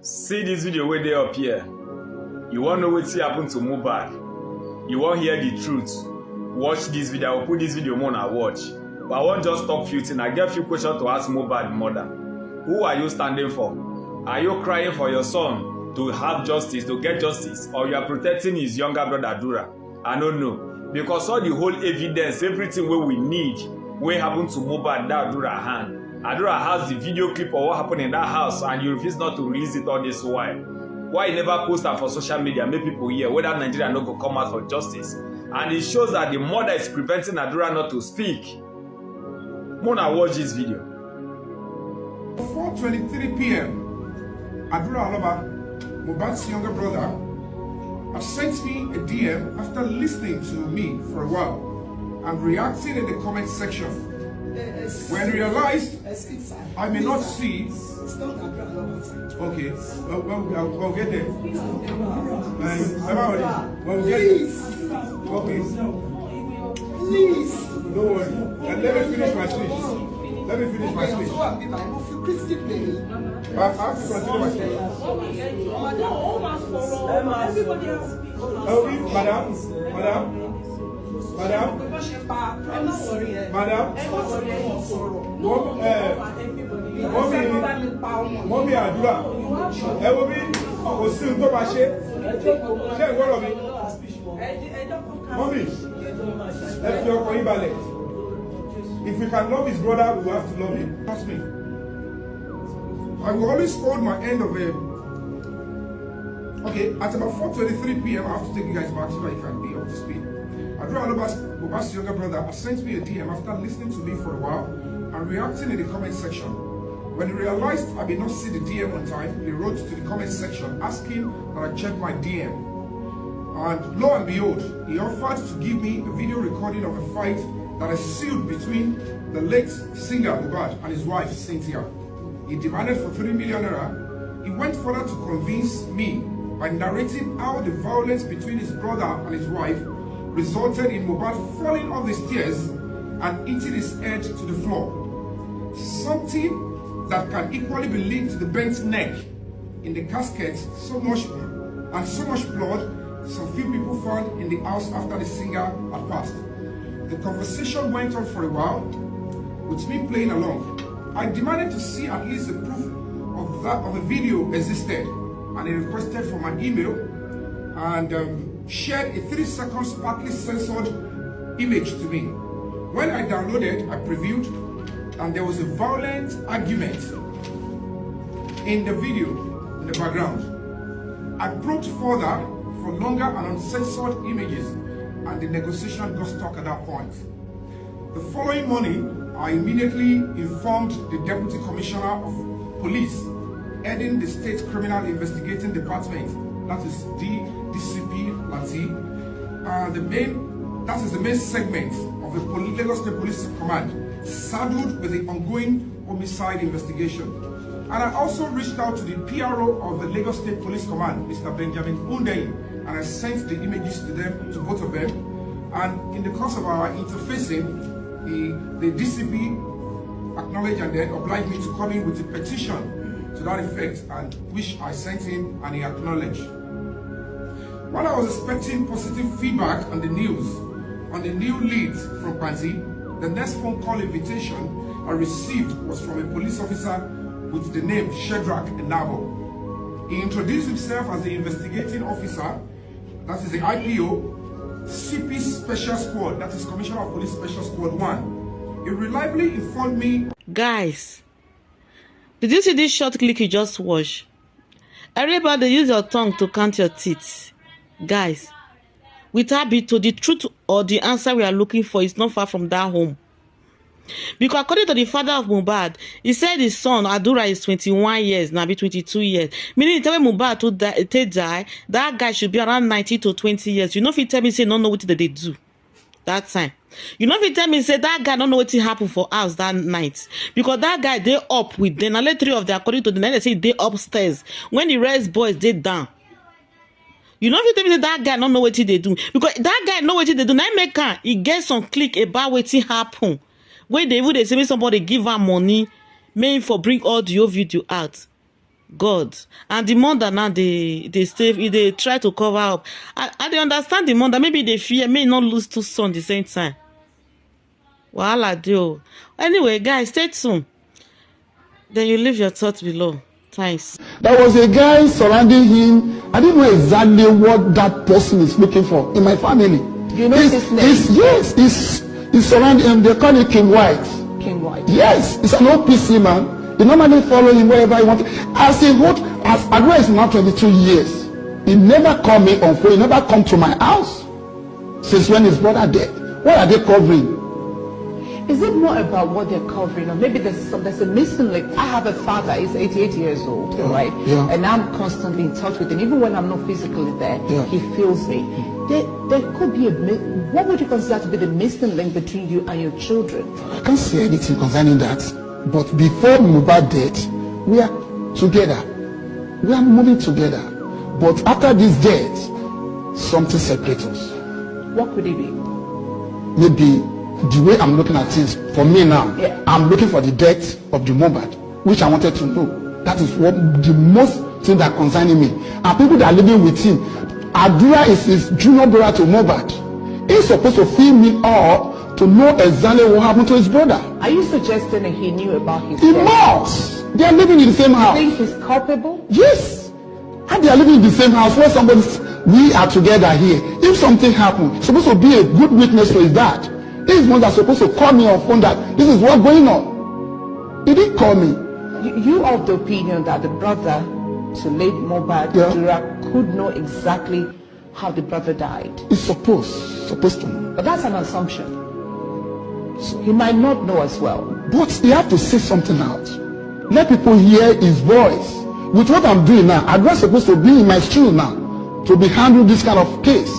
See this video where they up here. You want to know what happened to mohbad? You want to hear the truth? Watch this video. I will put this video more and watch. But I won't just talk few things. I get a few questions to ask mohbad mother. Who are you standing for? Are you crying for your son to have justice, to get justice, or you are protecting his younger brother Adura? I don't know. Because all the whole evidence, everything where we need, what happened to mohbad that Adura hand. Adura has the video clip of what happened in that house and you refuse not to release it all this while. Why you never post that for social media, make people hear whether Nigeria not go come out for justice? And it shows that the mother is preventing Adura not to speak. Mona, watch this video. 4:23 p.m. Adura Aloba, mohbad's younger brother, has sent me a DM after listening to me for a while and reacting in the comment section. When realized I may not see. Okay, we'll get there. We'll get there. Okay. Please. Don't worry. Let me finish my speech. Let me finish my speech. I have to continue my speech. Madam, Mommy Adura, Mommy, if we can love his brother, we have to love him. Trust me. I will always hold my end of him. Okay, at about 4:23 p.m. I have to take you guys back so that you can be up to speed. Adura mohbad's younger brother has sent me a DM after listening to me for a while and reacting in the comment section. When he realized I did not see the DM on time, he wrote to the comment section asking that I check my DM. And lo and behold, he offered to give me a video recording of a fight that ensued between the late singer Mohbad and his wife Cynthia. He demanded for 3 million naira. He went further to convince me by narrating how the violence between his brother and his wife resulted in Mohbad falling off the stairs and hitting his head to the floor. Something that can equally be linked to the bent neck in the casket, so much blood some few people found in the house after the singer had passed. The conversation went on for a while, with me playing along. I demanded to see at least the proof of a video existed, and he requested for my email and shared a 3-second partly censored image to me. When I downloaded, I previewed, and there was a violent argument in the video in the background. I probed further for longer and uncensored images, and the negotiation got stuck at that point. The following morning, I immediately informed the Deputy Commissioner of Police heading the State Criminal Investigating Department, that is DCP Lati, that is the main segment of the Lagos State Police Command, saddled with the ongoing homicide investigation. And I also reached out to the PRO of the Lagos State Police Command, Mr. Benjamin Hundeyin, and I sent the images to both of them. And in the course of our interfacing, the DCP acknowledged and then obliged me to come in with a petition to that effect, and which I sent in and he acknowledged. While I was expecting positive feedback on the news, on the new leads from Panti, the next phone call invitation I received was from a police officer with the name Shedrack Enabo. He introduced himself as the investigating officer, that is the IPO, CP Special Squad, that is Commissioner of Police Special Squad 1. He reliably informed me. Guys, did you see this short clip you just watched? Everybody use your tongue to count your teeth. Guys, without be told, the truth or the answer we are looking for is not far from that home. Because according to the father of Mohbad, he said his son Adura is 21 years, now be 22 years. Meaning, tell me Mohbad to die, that guy should be around 19 to 20 years. You know if he tell me say no know what they do that time. You know if he tell me say that guy don't know what happened for us that night. Because that guy they up with them. Only 3 of them according to the night they say they upstairs. When the rest boys they down. You know if you tell me that guy don't know what they do. Because that guy know what they do. Now make he get some click about what happen. When they say somebody give her money, main for bring all the video out. God. And the mother now, they try to cover up. I they understand the mother. Maybe they fear may not lose two sons the same time. Wahala deal. Anyway, guys, stay tuned. Then you leave your thoughts below. Thanks. There was a guy surrounding him. I didn't know exactly what that person is looking for in my family. You know his name? Yes, he's surrounding him. They call him King White. King White. Yes, it's an OPC man. They normally follow him wherever he wants. As Adwa is now 22 years, he never called me on phone. He never come to my house since when his brother died. What are they covering? Is it more about what they're covering, or maybe there's a missing link? I have a father, he's 88 years old, Yeah, right? yeah. And I'm constantly in touch with him. Even when I'm not physically there, Yeah. he feels me. There could be what would you consider to be the missing link between you and your children? I can't say anything concerning that. But before Mohbad death, we are together. We are moving together. But after this death, something separates us. What could it be? Maybe the way I'm looking at things, for me now, Yeah. I'm looking for the death of the Mohbad, which I wanted to know. That is what the most thing that concerning me. And people that are living with him, Adura is his junior brother to Mohbad. He's supposed to fill me up to know exactly what happened to his brother. Are you suggesting that he knew about his He death? must. They are living in the same You house. think he's culpable? Yes. And they are living in the same house where we are together here. If something happened, supposed to be a good witness to his dad. This is one that's supposed to call me on phone that this is what's going on. He didn't call me. You are of the opinion that the brother to late Mohbad Yeah. Dura could know exactly how the brother died. He's supposed to know. But that's an assumption. So he might not know as well. But he had to say something out. Let people hear his voice. With what I'm doing now, I'm not supposed to be in my shoes now to be handling this kind of case.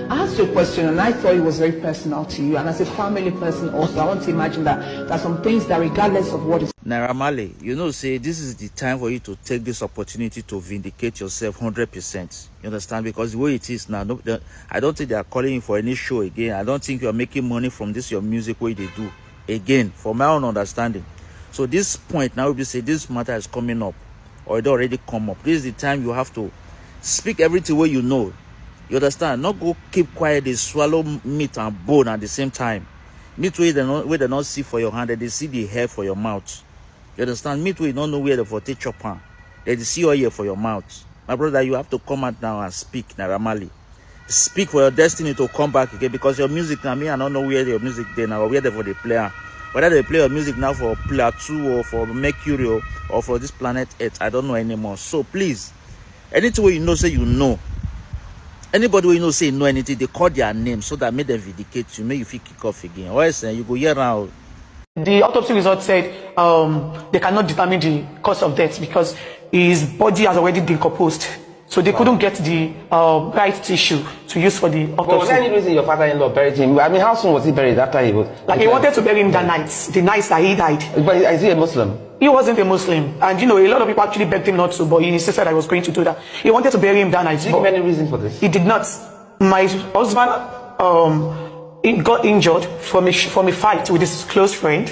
I asked you a question and I thought it was very personal to you. And as a family person also, I want to imagine that there are some things that regardless of what is... Naira Marley, you know, say this is the time for you to take this opportunity to vindicate yourself 100%. You understand? Because the way it is now, I don't think they are calling you for any show again. I don't think you are making money from this, your music, way they do. Again, from my own understanding. So this point now, we say this matter is coming up, or it already come up. This is the time you have to speak everything where you know. You understand? Not go keep quiet, they swallow meat and bone at the same time. Meat where they not see for your hand, they see the hair for your mouth. You understand? Meat where you don't know where the forte chopper. They see oil for your mouth. My brother, you have to come out now and speak, Naira Marley. Speak for your destiny to come back again, because your music now, me, I don't know where your music there now, or where they for the player. Whether they play your music now for Plateau or for Mercury or for this planet Earth, I don't know anymore. So please, anything where you know, say you know. Anybody where you know say you know anything, they call their name so that make them vindicate you, make you feel kick off again. Or else you go here now. The autopsy result said they cannot determine the cause of death because his body has already decomposed. So they couldn't get the right tissue to use for the autopsy. But was there any reason your father-in-law buried him? I mean, how soon was he buried after he was... Like he wanted to bury him that night, the night that he died. But is he a Muslim? He wasn't a Muslim. And you know, a lot of people actually begged him not to, but he insisted that he was going to do that. He wanted to bury him that night. Did he give any reason for this? He did not. My husband he got injured from a fight with his close friend.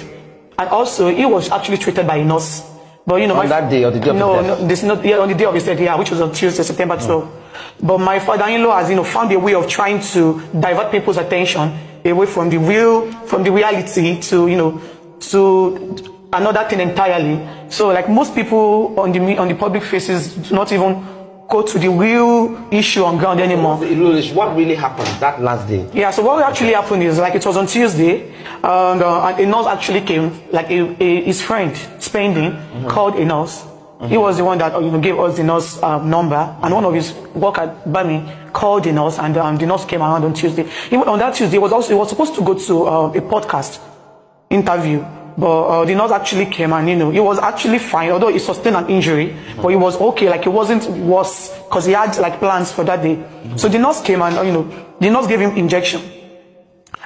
And also, he was actually treated by a nurse. But you know, on that day or the day of his death? No, this is not on the day of his death, yeah, which was on Tuesday, September 12. But my father-in-law has, found a way of trying to divert people's attention away from the reality to, to another thing entirely. So, like most people on the public faces do not even go to the real issue on ground anymore. What really happened that last day? Yeah, so what actually happened is, like, it was on Tuesday, and a nurse actually came, like his friend, Spending, called a nurse. He was the one that gave us the nurse number, and one of his workers at Bami called the nurse, and the nurse came around on Tuesday. Even on that Tuesday, he was supposed to go to a podcast interview. But the nurse actually came and, he was actually fine, although he sustained an injury, but he was okay, like it wasn't worse, because he had like plans for that day. So the nurse came and, the nurse gave him injection.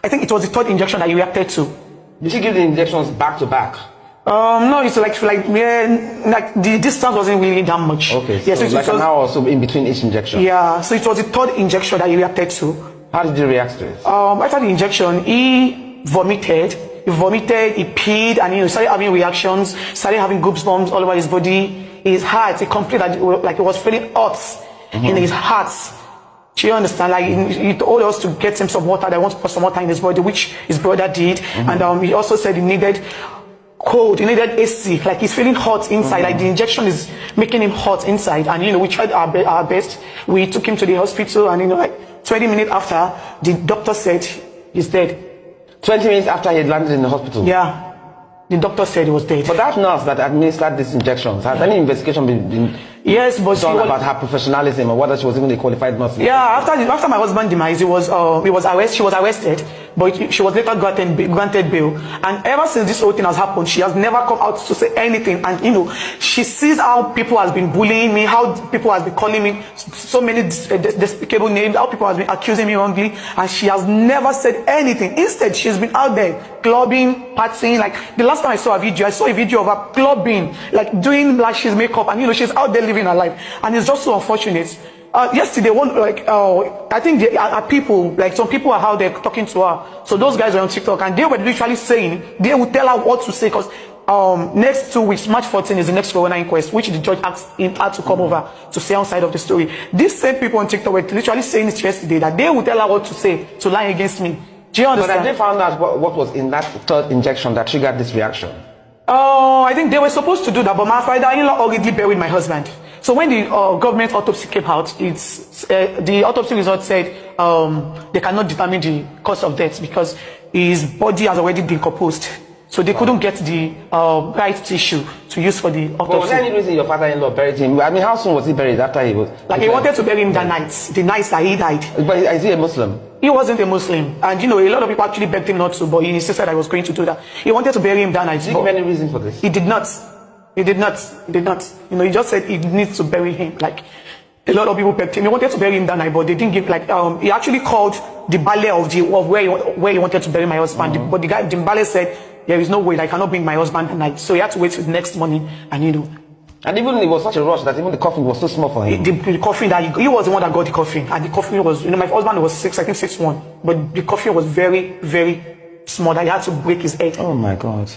I think it was the third injection that he reacted to. Did she give the injections back to back? No, it's like the distance wasn't really that much. Okay, yeah, so it like was, an hour or so in between each injection. Yeah, so it was the third injection that he reacted to. How did he react to it? After the injection, he vomited. He peed, and he started having reactions, started having goosebumps all over his body. his heart, it completely, like he was feeling hot in his heart. Do you understand? Like he told us to get him some water. They want to put some water in his body, which his brother did. And he also said he needed cold, he needed AC. Like he's feeling hot inside. Like the injection is making him hot inside. And we tried our best. We took him to the hospital, and like 20 minutes after, the doctor said he's dead. 20 minutes after he had landed in the hospital? Yeah. The doctor said he was dead. But that nurse that administered these injections, has any investigation been yes, but done about her professionalism or whether she was even a qualified nurse? Yeah, after my husband's demise, she was arrested, but she was later granted bail. And ever since this whole thing has happened, she has never come out to say anything. And she sees how people has been bullying me, how people has been calling me so many despicable names, how people has been accusing me wrongly, and she has never said anything. Instead, she's been out there clubbing, partying. Like the last time I saw a video of her clubbing, like doing lashes, makeup, and she's out there living her life. And it's just so unfortunate. Yesterday, I think people, like some people are out there talking to her. So those guys were on TikTok, and they were literally saying they would tell her what to say, because next 2 weeks, March 14 is the next coroner inquest, which the judge asked him to come over to say outside of the story. These same people on TikTok were literally saying it yesterday, that they would tell her what to say to lie against me. Do you understand? But they found out what was in that third injection that triggered this reaction. I think they were supposed to do that, but my father-in-law already buried my husband. So when the government autopsy came out, the autopsy result said they cannot determine the cause of death because his body has already decomposed. So they couldn't get the right tissue to use for the autopsy. But was there any reason your father-in-law buried him? I mean, how soon was he buried after he was... Like he wanted to bury him that night, the night that he died. But is he a Muslim? He wasn't a Muslim. And a lot of people actually begged him not to, but he insisted I was going to do that. He wanted to bury him that night. Did he give any reason for this? He did not. He did not. He did not. He just said he needs to bury him. Like, a lot of people begged him. He wanted to bury him that night, but they didn't give, he actually called the Bale of where he wanted to bury my husband. But the Bale said, there is no way, I cannot bring my husband that night. So he had to wait till the next morning, and And even it was such a rush that even the coffin was so small for him. The coffin that he was the one that got the coffin, and the coffin was, my husband was 6'1", but the coffin was very, very small that he had to break his head. Oh my God.